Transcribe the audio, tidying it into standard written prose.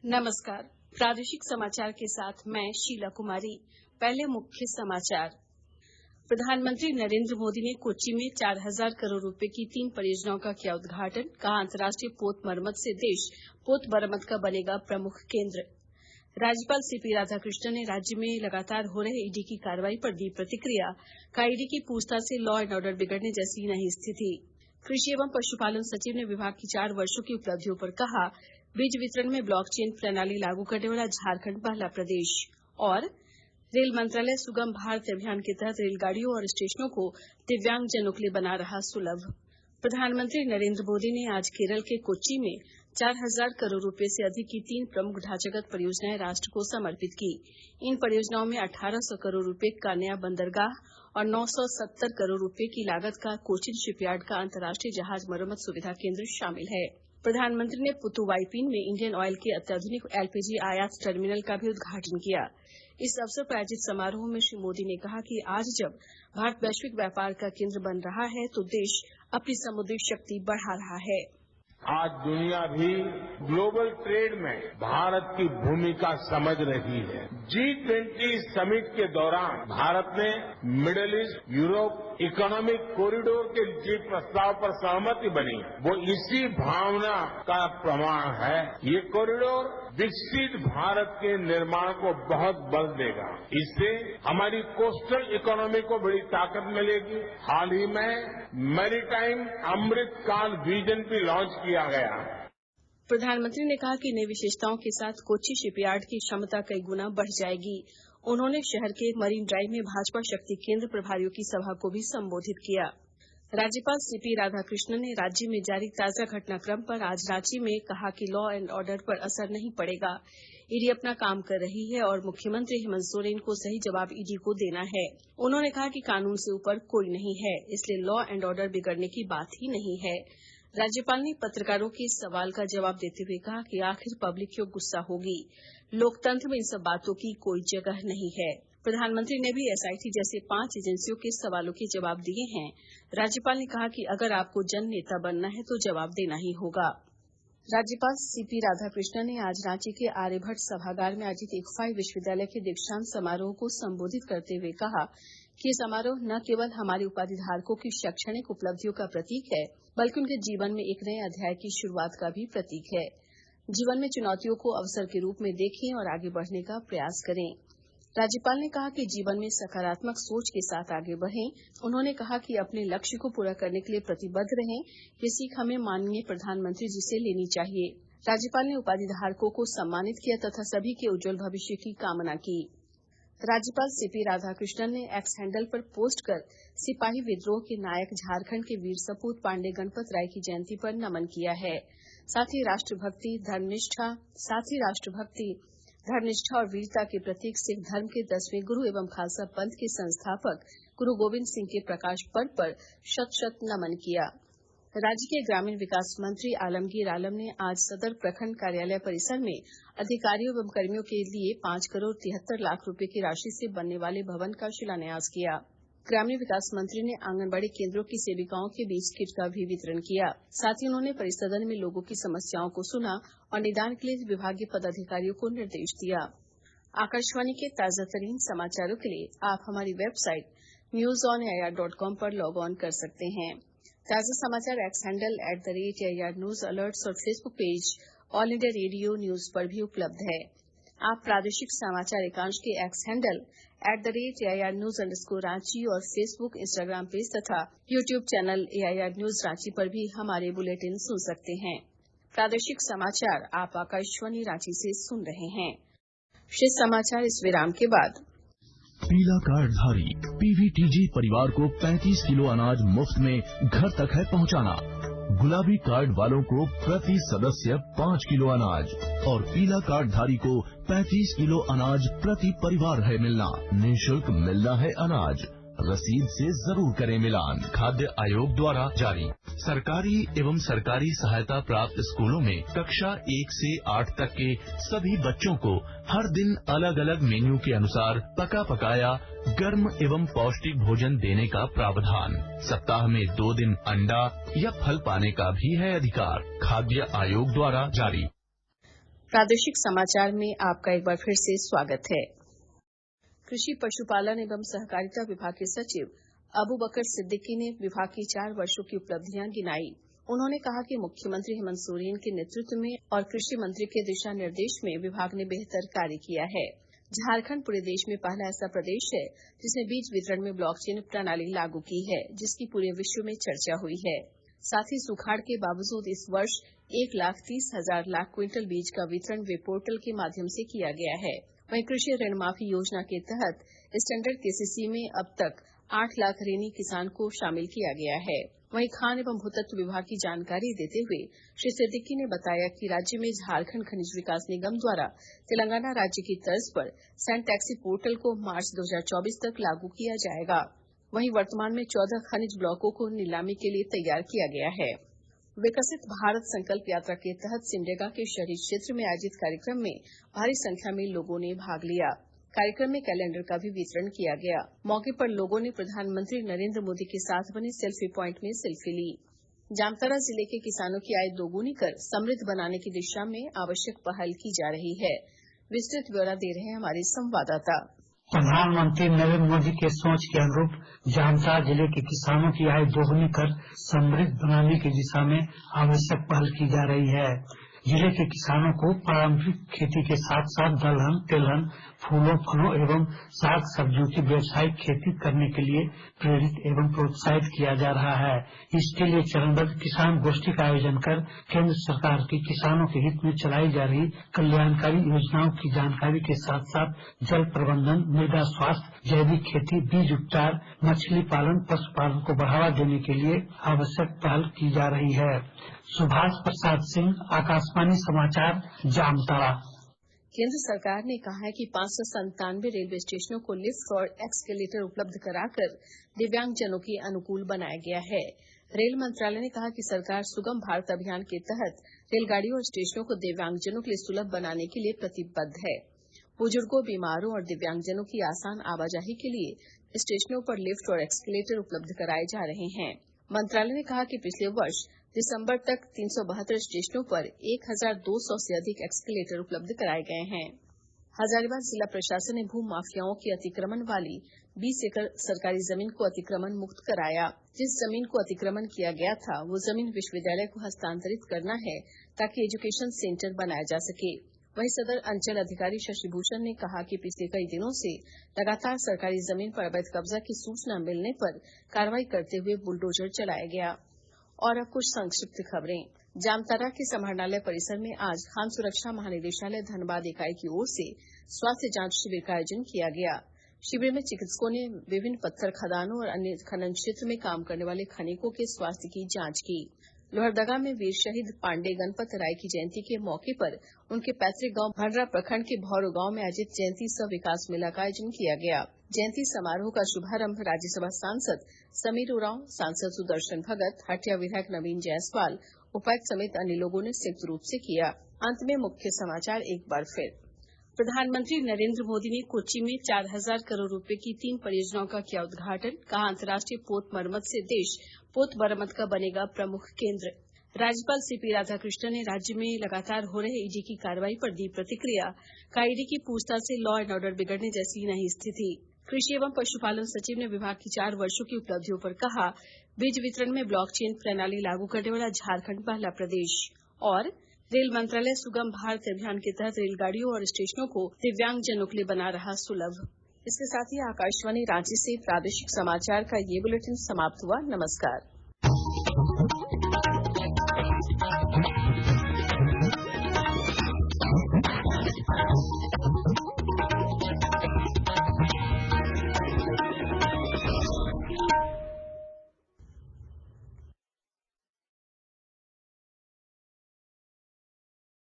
नमस्कार। प्रादेशिक समाचार के साथ मैं शीला कुमारी। पहले मुख्य समाचार। प्रधानमंत्री नरेंद्र मोदी ने कोच्चि में 4000 करोड़ रुपए की 3 परियोजनाओं का किया उद्घाटन। कहा, अंतर्राष्ट्रीय पोत मरम्मत से देश पोत मरम्मत का बनेगा प्रमुख केंद्र। राज्यपाल सीपी राधाकृष्णन ने राज्य में लगातार हो रहे ईडी की कार्रवाई पर दी प्रतिक्रिया। कहा, ईडी की पूछताछ से लॉ एंड ऑर्डर बिगड़ने जैसी नहीं स्थिति। कृषि एवं पशुपालन सचिव ने विभाग की 4 वर्षों की उपलब्धियों पर कहा, बीज वितरण में ब्लॉकचेन प्रणाली लागू करने वाला झारखंड पहला प्रदेश। और रेल मंत्रालय सुगम भारत अभियान के तहत रेलगाड़ियों और स्टेशनों को दिव्यांगजनों के लिए बना रहा सुलभ। प्रधानमंत्री नरेंद्र मोदी ने आज केरल के कोच्चि में 4000 करोड़ रुपए से अधिक की 3 प्रमुख ढांचागत परियोजनाएं राष्ट्र को समर्पित की। इन परियोजनाओं में 1800 करोड़ रुपए का नया बंदरगाह और 970 करोड़ रुपए की लागत का कोचिन शिपयार्ड का अंतर्राष्ट्रीय जहाज मरम्मत सुविधा केंद्र शामिल है। प्रधानमंत्री ने पुतुवाइपिन में इंडियन ऑयल के अत्याधुनिक एलपीजी आयात टर्मिनल का भी उद्घाटन किया। इस अवसर पर आयोजित समारोह में श्री मोदी ने कहा कि आज जब भारत वैश्विक व्यापार का केंद्र बन रहा है तो देश अपनी समुद्री शक्ति बढ़ा रहा है। आज दुनिया भी ग्लोबल ट्रेड में भारत की भूमिका समझ रही है। G20 समिट के दौरान भारत ने middle east, Europe economic corridor के जो प्रस्ताव पर सहमति बनी, वो इसी भावना का प्रमाण है। ये कॉरिडोर विकसित भारत के निर्माण को बहुत बल देगा। इससे हमारी कोस्टल इकोनॉमी को बड़ी ताकत मिलेगी। हाल ही में मैरीटाइम अमृत काल विजन भी लॉन्च किया गया। प्रधानमंत्री ने कहा कि नई विशेषताओं के साथ कोच्चि शिपयार्ड की क्षमता कई गुना बढ़ जाएगी। उन्होंने शहर के मरीन ड्राइव में भाजपा शक्ति केंद्र प्रभारियों की सभा को भी संबोधित किया। राज्यपाल सीपी राधाकृष्णन ने राज्य में जारी ताजा घटनाक्रम पर आज रांची में कहा कि लॉ एंड ऑर्डर पर असर नहीं पड़ेगा। ईडी अपना काम कर रही है और मुख्यमंत्री हेमंत सोरेन को सही जवाब ईडी को देना है। उन्होंने कहा कि कानून से ऊपर कोई नहीं है, इसलिए लॉ एंड ऑर्डर बिगड़ने की बात ही नहीं है। राज्यपाल ने पत्रकारों के सवाल का जवाब देते हुए कहा कि आखिर पब्लिक क्यों गुस्सा होगी। लोकतंत्र में इन सब बातों की कोई जगह नहीं है। प्रधानमंत्री ने भी एसआईटी जैसे 5 एजेंसियों के सवालों के जवाब दिए हैं। राज्यपाल ने कहा कि अगर आपको जन नेता बनना है तो जवाब देना ही होगा। राज्यपाल सीपी राधाकृष्णन ने आज रांची के आर्यभट्ट सभागार में आयोजित इक्फाई विश्वविद्यालय के दीक्षांत समारोह को संबोधित करते हुए कहा कि ये समारोह न केवल हमारे उपाधिधारकों की शैक्षणिक उपलब्धियों का प्रतीक है, बल्कि उनके जीवन में एक नए अध्याय की शुरुआत का भी प्रतीक है। जीवन में चुनौतियों को अवसर के रूप में देखें और आगे बढ़ने का प्रयास करें। राज्यपाल ने कहा कि जीवन में सकारात्मक सोच के साथ आगे बढ़ें। उन्होंने कहा कि अपने लक्ष्य को पूरा करने के लिए प्रतिबद्ध रहें। ये सीख हमें माननीय प्रधानमंत्री जी से लेनी चाहिए। राज्यपाल ने उपाधिधारकों को सम्मानित किया तथा सभी के उज्जवल भविष्य की कामना की। राज्यपाल सीपी राधाकृष्णन ने एक्स हैंडल पर पोस्ट कर सिपाही विद्रोह के नायक झारखंड के वीर सपूत पांडे गणपत राय की जयंती पर नमन किया है। साथ ही राष्ट्रभक्ति, धर्मनिष्ठा और वीरता के प्रतीक सिख धर्म के 10वें गुरु एवं खालसा पंथ के संस्थापक गुरु गोविंद सिंह के प्रकाश पर्व पर शत शत नमन किया। राज्य के ग्रामीण विकास मंत्री आलमगीर आलम ने आज सदर प्रखंड कार्यालय परिसर में अधिकारियों एवं कर्मियों के लिए 5 करोड़ 73 लाख रुपए की राशि से बनने वाले भवन का शिलान्यास किया। ग्रामीण विकास मंत्री ने आंगनबाड़ी केंद्रों की सेविकाओं के बीच किट का भी वितरण किया। साथ ही उन्होंने परिसदन में लोगों की समस्याओं को सुना और निदान के लिए विभागीय पदाधिकारियों को निर्देश दिया। आकाशवाणी के ताजा तरीन समाचारों के लिए आप हमारी वेबसाइट newsonair.com पर लॉग ऑन कर सकते हैं। ताजा समाचार X handle @AIR news alerts और Facebook page All India Radio news पर भी उपलब्ध है। आप प्रादेशिक समाचार एकांश के एक्स हैंडल @AIR News_Ranchi और फेसबुक, इंस्टाग्राम पेज तथा YouTube channel AIR news Ranchi पर भी हमारे बुलेटिन सुन सकते हैं। प्रादेशिक समाचार आप आकाशवाणी रांची से सुन रहे हैं। शेष समाचार इस विराम के बाद। पीला कार्ड धारी PVTG परिवार को 35 किलो अनाज मुफ्त में घर तक है पहुंचाना। गुलाबी कार्ड वालों को प्रति सदस्य 5 किलो अनाज और पीला कार्ड धारी को 35 किलो अनाज प्रति परिवार है मिलना। निःशुल्क मिलना है अनाज। रसीद से जरूर करें मिलान। खाद्य आयोग द्वारा जारी। सरकारी एवं सरकारी सहायता प्राप्त स्कूलों में कक्षा 1 से 8 तक के सभी बच्चों को हर दिन अलग अलग मेन्यू के अनुसार पका पकाया गर्म एवं पौष्टिक भोजन देने का प्रावधान। सप्ताह में 2 दिन अंडा या फल पाने का भी है अधिकार। खाद्य आयोग द्वारा जारी। प्रादेशिक समाचार में आपका एक बार फिर से स्वागत है। कृषि पशुपालन एवं सहकारिता विभाग के सचिव अबू बकर सिद्दीकी ने विभाग की 4 वर्षों की उपलब्धियां गिनाई। उन्होंने कहा कि मुख्यमंत्री हेमंत सोरेन के नेतृत्व में और कृषि मंत्री के दिशा निर्देश में विभाग ने बेहतर कार्य किया है। झारखंड पूरे देश में पहला ऐसा प्रदेश है जिसने बीज वितरण में ब्लॉकचेन प्रणाली लागू की है, जिसकी पूरे विश्व में चर्चा हुई है। साथ ही सुखाड़ के बावजूद इस वर्ष 1,30,000 लाख क्विंटल बीज का वितरण वेब पोर्टल के माध्यम से किया गया है। वहीं कृषि ऋण माफी योजना के तहत स्टैंडर्ड केसीसी में अब तक 8 लाख ऋणी किसान को शामिल किया गया है। वहीं खान एवं भूतत्व विभाग की जानकारी देते हुए श्री सिद्दीकी ने बताया कि राज्य में झारखंड खनिज विकास निगम द्वारा तेलंगाना राज्य की तर्ज पर सैंड टैक्सी पोर्टल को मार्च 2024 तक लागू किया जाएगा। वहीं वर्तमान में 14 खनिज ब्लॉकों को नीलामी के लिए तैयार किया गया है। विकसित भारत संकल्प यात्रा के तहत सिमडेगा के शहरी क्षेत्र में आयोजित कार्यक्रम में भारी संख्या में लोगों ने भाग लिया। कार्यक्रम में कैलेंडर का भी वितरण किया गया। मौके पर लोगों ने प्रधानमंत्री नरेंद्र मोदी के साथ बने सेल्फी प्वाइंट में सेल्फी ली। जामताड़ा जिले के किसानों की आय दोगुनी कर समृद्ध बनाने की दिशा में आवश्यक पहल की जा रही है। विस्तृत ब्यौरा दे रहे हैं हमारे संवाददाता। प्रधानमंत्री नरेंद्र मोदी के सोच के अनुरूप जामताड़ा जिले के किसानों की आय दोगुनी कर समृद्ध बनाने की दिशा में आवश्यक पहल की जा रही है। जिले के किसानों को पारंपरिक खेती के साथ साथ दलहन, तिलहन, फूलों, फलों एवं साग सब्जियों की व्यावसायिक खेती करने के लिए प्रेरित एवं प्रोत्साहित किया जा रहा है। इसके लिए चरणबद्ध किसान गोष्ठी का आयोजन कर केंद्र सरकार की किसानों के हित में चलाई जा रही कल्याणकारी योजनाओं की जानकारी के साथ साथ जल प्रबंधन, मृदा स्वास्थ्य, जैविक खेती, बीज उपचार, मछली पालन, पशुपालन को बढ़ावा देने के लिए आवश्यक पहल की जा रही है। सुभाष प्रसाद सिंह, आकाशवाणी समाचार, जामताड़ा। केंद्र सरकार ने कहा है कि 597 रेलवे स्टेशनों को लिफ्ट और एक्सकेलेटर उपलब्ध कराकर दिव्यांगजनों के अनुकूल बनाया गया है। रेल मंत्रालय ने कहा कि सरकार सुगम भारत अभियान के तहत रेलगाड़ियों और स्टेशनों को दिव्यांगजनों के लिए सुलभ बनाने के लिए प्रतिबद्ध है। बुजुर्गों, बीमारों और दिव्यांगजनों की आसान आवाजाही के लिए स्टेशनों पर लिफ्ट और एक्सकेलेटर उपलब्ध कराए जा रहे हैं। मंत्रालय ने कहा कि पिछले वर्ष दिसंबर तक 372 स्टेशनों पर 1,200 से अधिक एक्सकेलेटर उपलब्ध कराए गए हैं। हजारीबाग जिला प्रशासन ने भू माफियाओं की अतिक्रमण वाली 20 एकड़ सरकारी जमीन को अतिक्रमण मुक्त कराया। जिस जमीन को अतिक्रमण किया गया था वो जमीन विश्वविद्यालय को हस्तांतरित करना है ताकि एजुकेशन सेंटर बनाया जा सके। वहीं सदर अंचल अधिकारी शशिभूषण ने कहा कि पिछले कई दिनों से लगातार सरकारी जमीन पर अवैध कब्जा की सूचना मिलने पर कार्रवाई करते हुए बुलडोजर चलाया गया। और अब कुछ संक्षिप्त खबरें। जामताड़ा के समाहरणालय परिसर में आज खान सुरक्षा महानिदेशालय धनबाद इकाई की ओर से स्वास्थ्य जांच शिविर का आयोजन किया गया। शिविर में चिकित्सकों ने विभिन्न पत्थर खदानों और अन्य खनन क्षेत्र में काम करने वाले खनिकों के स्वास्थ्य की जांच की। लोहरदगा में वीर शहीद पांडे गणपत राय की जयंती के मौके पर उनके पैतृक गांव भंडरा प्रखंड के भौरो गांव में आयोजित जयंती सह विकास मेला का आयोजन किया गया। जयंती समारोह का शुभारंभ राज्यसभा सांसद समीर उरांव, सांसद सुदर्शन भगत, हटिया विधायक नवीन जायसवाल, उपायुक्त समेत अन्य लोगों ने संयुक्त रूप से किया। अंत में मुख्य समाचार एक बार फिर। प्रधानमंत्री नरेंद्र मोदी ने कोच्चि में 4,000 करोड़ रुपए की 3 परियोजनाओं का किया उद्घाटन। कहा, अंतर्राष्ट्रीय पोत मरम्मत से देश पोत मरम्मत का बनेगा प्रमुख केंद्र। राज्यपाल सीपी राधाकृष्णन ने राज्य में लगातार हो रहे ईडी की कार्रवाई पर दी प्रतिक्रिया। कहा, ईडी की पूछताछ से लॉ एंड ऑर्डर बिगड़ने जैसी नहीं स्थिति। कृषि एवं पशुपालन सचिव ने विभाग की 4 वर्षों की उपलब्धियों पर कहा, बीज वितरण में ब्लॉकचेन प्रणाली लागू करने वाला झारखंड पहला प्रदेश। और रेल मंत्रालय सुगम भारत अभियान के तहत रेलगाड़ियों और स्टेशनों को दिव्यांगजनों के लिए बना रहा सुलभ। इसके साथ ही आकाशवाणी रांची से प्रादेशिक समाचार का ये बुलेटिन समाप्त हुआ। नमस्कार।